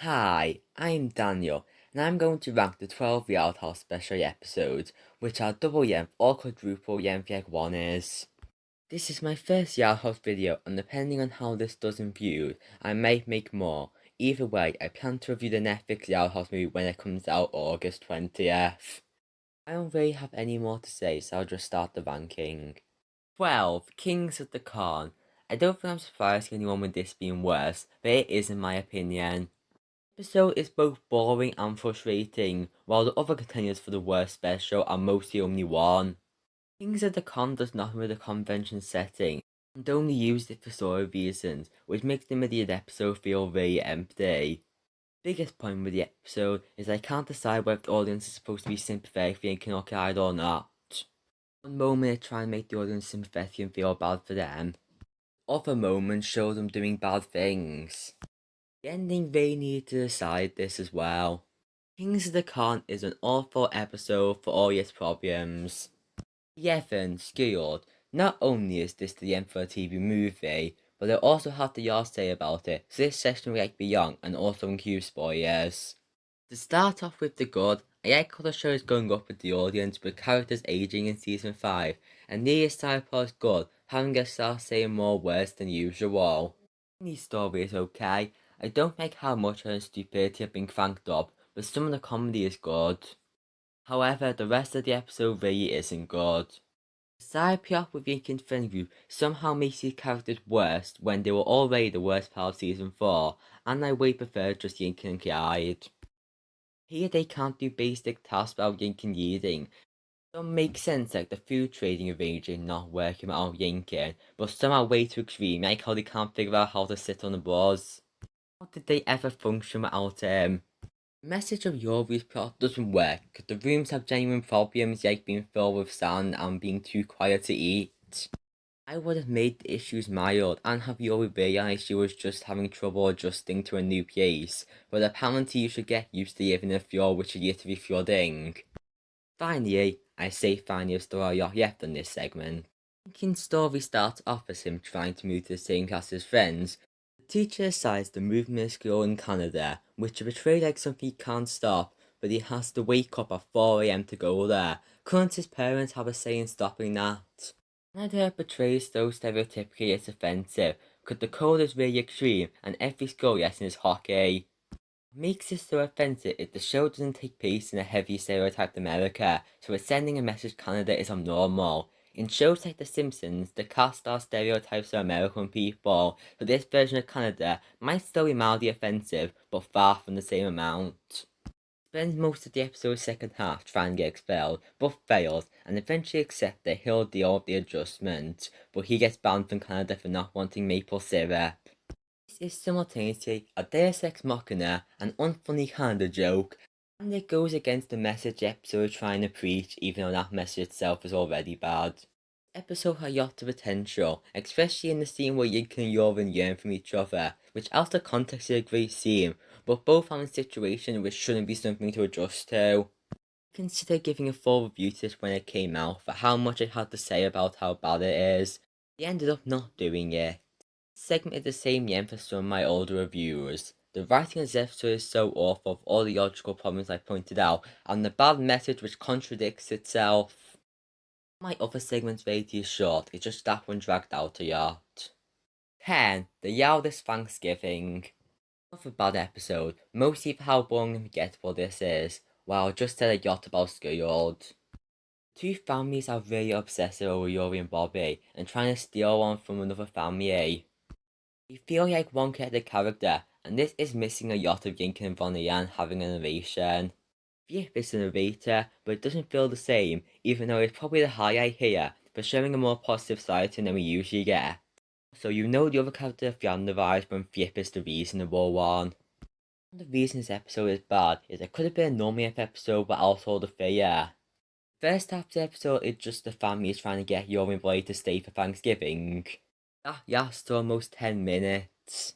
Hi, I'm Daniel, and I'm going to rank the 12 Yard House special episodes, which are double Yenf or quadruple Yenf Yeg 1 is. This is my first Yard House video, and depending on how this does in views, I may make more. Either way, I plan to review the Netflix Yard House movie when it comes out August 20th. I don't really have any more to say, so I'll just start the ranking. 12. Kings of the Khan. I don't think I'm surprising anyone with this being worse, but it is in my opinion. Episode is both boring and frustrating, while the other contenders for the worst special are mostly only one. Kings of the Con does nothing with the convention setting, and only used it for story reasons, which makes the immediate episode feel very empty. Biggest point with the episode is I can't decide whether the audience is supposed to be sympathetic for Incan Orchid or not. One moment they try and make the audience sympathetic and feel bad for them. Other moments show them doing bad things. The ending they need to decide this as well. Kings of the Con is an awful episode for all its problems. Yevon Skjold, not only is this the end for a TV movie, but they also have the yard say about it, so this section will be young and also include spoilers. To start off with the good, I like how the show is going up with the audience with characters aging in season 5, and Nia Cypher is good, having a start saying more words than usual. The story is okay. I don't like how much her stupidity have been cranked up, but some of the comedy is good. However, the rest of the episode really isn't good. The side plot with Yink and Fengu somehow makes these characters worse when they were already the worst part of season 4, and I way prefer just Yink and Clyde. Here they can't do basic tasks without Yink and Yeading. Some make sense like the food trading arrangement not working without Yinkin, but some are way too extreme, like how they can't figure out how to sit on the bars. How did they ever function without him? The message of Yori's plot doesn't work because the rooms have genuine problems like being filled with sand and being too quiet to eat. I would have made the issues mild and have Yori realize she was just having trouble adjusting to a new place, but apparently you should get used to living in a fjord which is literally flooding. Finally, I say finally of story left in this segment. Lincoln's story starts off as him trying to move to the same class as friends. The teacher decides to move him to school in Canada, which is portrayed like something he can't stop, but he has to wake up at 4 a.m. to go there. Couldn't his parents have a say in stopping that? Canada portrays so stereotypically it's offensive, because the cold is really extreme and every school lesson is hockey. What makes this so offensive is the show doesn't take place in a heavy stereotyped America, so it's sending a message Canada is abnormal. In shows like The Simpsons, the cast star stereotypes of American people, so this version of Canada might still be mildly offensive, but far from the same amount. Spends most of the episode's second half trying to get expelled, but fails, and eventually accepts that he'll deal with the adjustment, but he gets banned from Canada for not wanting maple syrup. This is simultaneously a Deus Ex Machina, an unfunny Canada joke, and it goes against the message the episode is trying to preach, even though that message itself is already bad. The episode had lots of potential, especially in the scene where Yinka and Yorin yearn from each other, which out of context is a great scene, but both are in situations which shouldn't be something to adjust to. Consider giving a full review to this when it came out for how much it had to say about how bad it is. They ended up not doing it. This segment is the same yen for some of my older reviewers. The writing of this episode is so awful of all the logical problems I pointed out, and the bad message which contradicts itself. My other segments rated is short, it's just that one dragged out a lot. 10. The Yardest Thanksgiving. Not a bad episode, mostly for how boring and forgettable this is, while I just said a yacht about Skjold. Two families are really obsessive over Yuri and Bobby, and trying to steal one from another family. You feel like one created character, and this is missing a yacht of Yinkin and Vonian having a narration. Yip is the narrator, but it doesn't feel the same, even though it's probably the highlight here, for showing a more positive side to him than we usually get. So you know the other character Fiona vibes when Yip is the reasonable one. The reason this episode is bad is it could have been a normal episode without all the fear. First half of the episode is just the family is trying to get Yuri and Blade to stay for Thanksgiving. That lasts almost 10 minutes.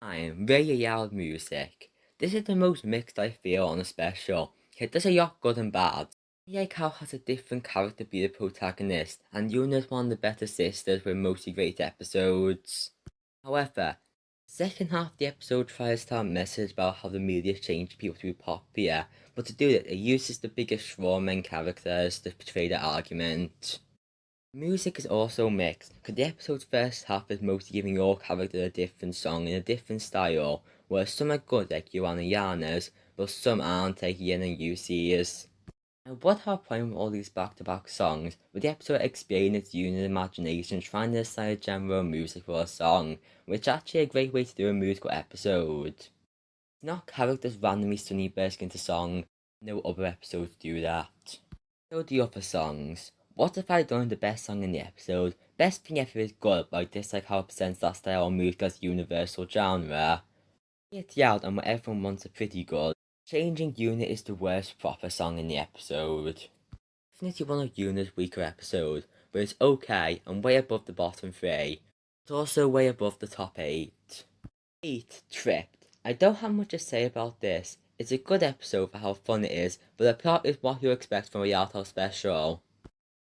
I'm really loud music. This is the most mixed I feel on a special. It does a lot good and bad. Like how has a different character be the protagonist, and Yuna's one of the better sisters with mostly great episodes. However, Second half of the episode tries to tell a message about how the media changed people to be popular, but to do that it uses the biggest strawman characters to portray the argument. Music is also mixed, because the episode's first half is mostly giving your character a different song in a different style, where some are good like Yuan and Yana's, but some aren't like Yin and Yusi's. I would have a point with all these back-to-back songs, but the episode explained its unit imagination trying to decide a genre of music for a song, which is actually a great way to do a musical episode. It's not characters randomly suddenly bursting into song, no other episodes do that. So the other songs. What if I done the best song in the episode? Best thing ever is good, but I dislike how it presents that style of music as universal genre. It's out and what everyone wants are pretty good. Changing Unit is the worst proper song in the episode. Definitely one of Unit's weaker episodes, but it's okay and way above the bottom 3. It's also way above the top 8. 8. Tripped. I don't have much to say about this. It's a good episode for how fun it is, but the plot is what you expect from a Yalto special.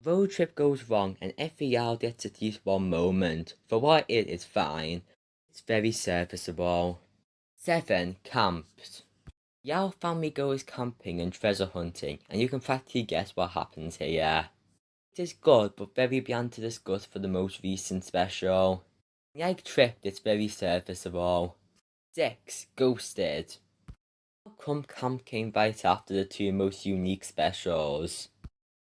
Road trip goes wrong and every Yal gets at least one moment. For what it is fine. It's very serviceable. 7. Camps. Yao family goes camping and treasure hunting, and you can practically guess what happens here. It is good, but very beyond to discuss for the most recent special. Like Tripped, it's very serviceable. 6. Ghosted. How come camp came right after the two most unique specials?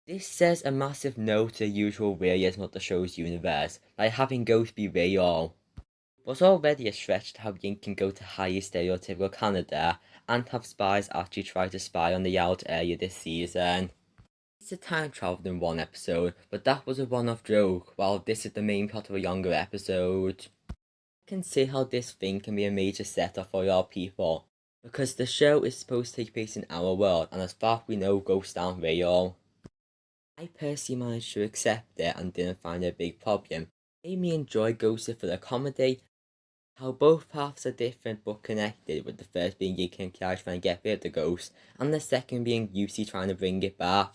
This says a massive no to the usual realism of the show's universe, by having ghosts be real. It was already a stretch to have Yin can go to highly stereotypical Canada and have spies actually try to spy on the Yacht area this season. It's a time travel in one episode, but that was a one-off joke, while this is the main plot of a younger episode. I can see how this thing can be a major setup for your people, because the show is supposed to take place in our world, and as far as we know, ghosts aren't real. I personally managed to accept it and didn't find it a big problem. It made me enjoy Ghosted for the comedy, how both paths are different but connected, with the first being Yuki and Kiara trying to get rid of the ghost, and the second being Yusi trying to bring it back.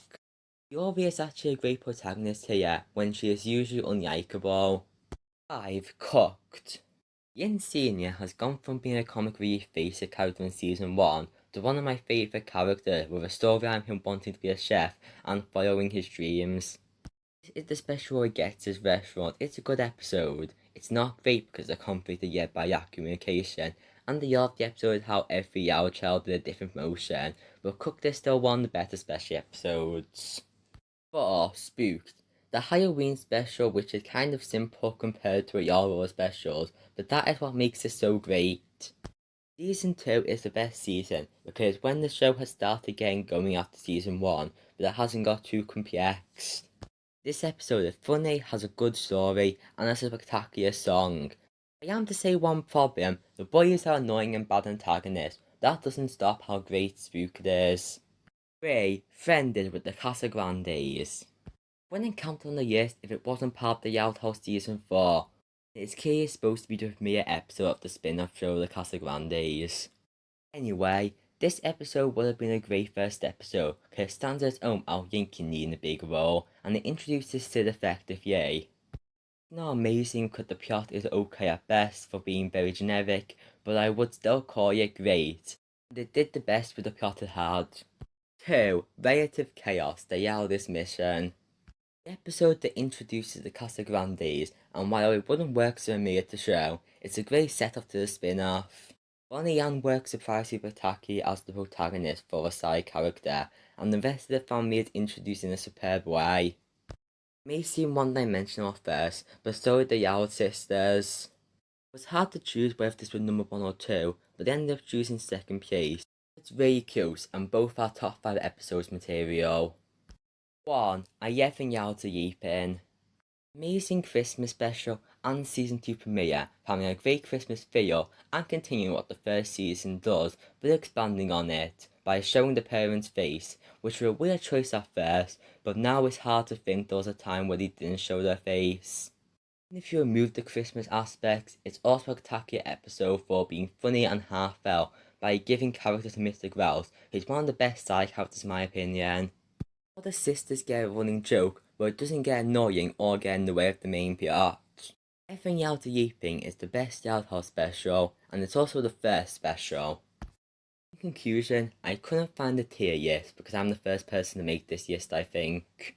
Yori is actually a great protagonist here, when she is usually unlikable. 5. Cooked. Yin Senior has gone from being a comic relief basic character in season 1 to one of my favourite characters, with a storyline of him wanting to be a chef and following his dreams. This is the special where he gets his restaurant. It's a good episode. It's not great because they're completed yet by Yak communication, and the other episode how every Yao child did a different motion, but Cooked is still one of the better special episodes. 4. Spooked. The Halloween special, which is kind of simple compared to a Yaro specials, but that is what makes it so great. Season 2 is the best season, because when the show has started getting going after season 1, but it hasn't got too complex. This episode is funny, has a good story, and has a spectacular song. I am to say one problem, the boys are annoying and bad antagonists, that doesn't stop how great Spooked is. 3. Friended with the Casagrandes. When encountered on the list, if it wasn't part of the Outhouse Season 4, it is clearly supposed to be the premiere episode of the spin-off show The Casagrandes. Anyway, this episode would have been a great first episode, because it stands on its own without Yinkin needing a big role, and it introduces Sid effectively. It's not amazing because the plot is okay at best for being very generic, but I would still call it great, and it did the best with the plot it had. 2. Relative Chaos, the eldest mission. The episode that introduces the Casagrandes, and while it wouldn't work as a mirror to show, it's a great setup to the spin-off. Bonnie Yan works surprisingly spectacularly as the protagonist for a side character, and the rest of the family is introduced in a superb way. It may seem one-dimensional at first, but so are the Yao sisters. It was hard to choose whether this was number 1 or 2, but they ended up choosing second place. It's really cute, and both are top 5 episodes material. 1. A Yevon Yao to Yipin. Amazing Christmas special and season 2 premiere, having a great Christmas feel and continuing what the first season does, but expanding on it by showing the parents' face, which was a weird choice at first, but now it's hard to think there was a time where they didn't show their face. And if you remove the Christmas aspects, it's also a spectacular episode for being funny and heartfelt by giving character to Mr. Grouse, who's one of the best side characters in my opinion. All the sisters get a running joke, but it doesn't get annoying or get in the way of the main plot. Everything Yao to Yiping is the best Yao House special, and it's also the first special. In conclusion, I couldn't find a tier list because I'm the first person to make this list, I think.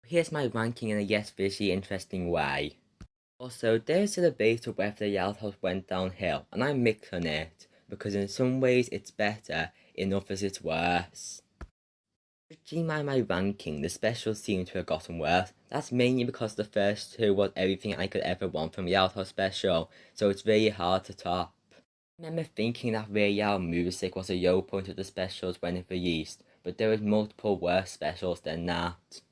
Here's my ranking in a yes visually interesting way. Also, there's a debate of whether the Yao House went downhill, and I'm mixed on it, because in some ways it's better, in others it's worse. Judging by my ranking, the specials seem to have gotten worse. That's mainly because the first two was everything I could ever want from a Yao House special, so it's really hard to top. I remember thinking that Ray Yao music was a low point of the specials when it released, but there was multiple worse specials than that.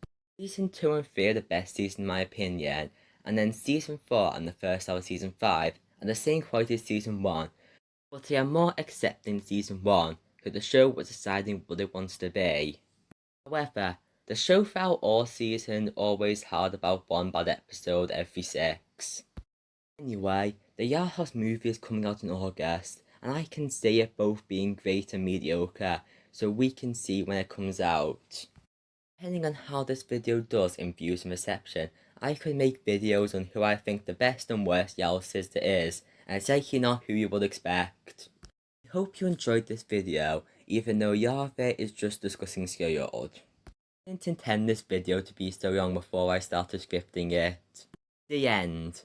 Season 2 and 3 are the best season in my opinion, and then Season 4 and the first hour of Season 5 are the same quality as Season 1, but they are more accepting than Season 1, because the show was deciding what it wants to be. However, the show throughout all season always had about one bad episode every 6. Anyway, the Yao House movie is coming out in August, and I can see it both being great and mediocre, so we can see when it comes out. Depending on how this video does in views and reception, I could make videos on who I think the best and worst Yao sister is, and it's likely not who you would expect. I hope you enjoyed this video, even though Yahweh is just discussing Skyold. I didn't intend this video to be so long before I started scripting it. The end.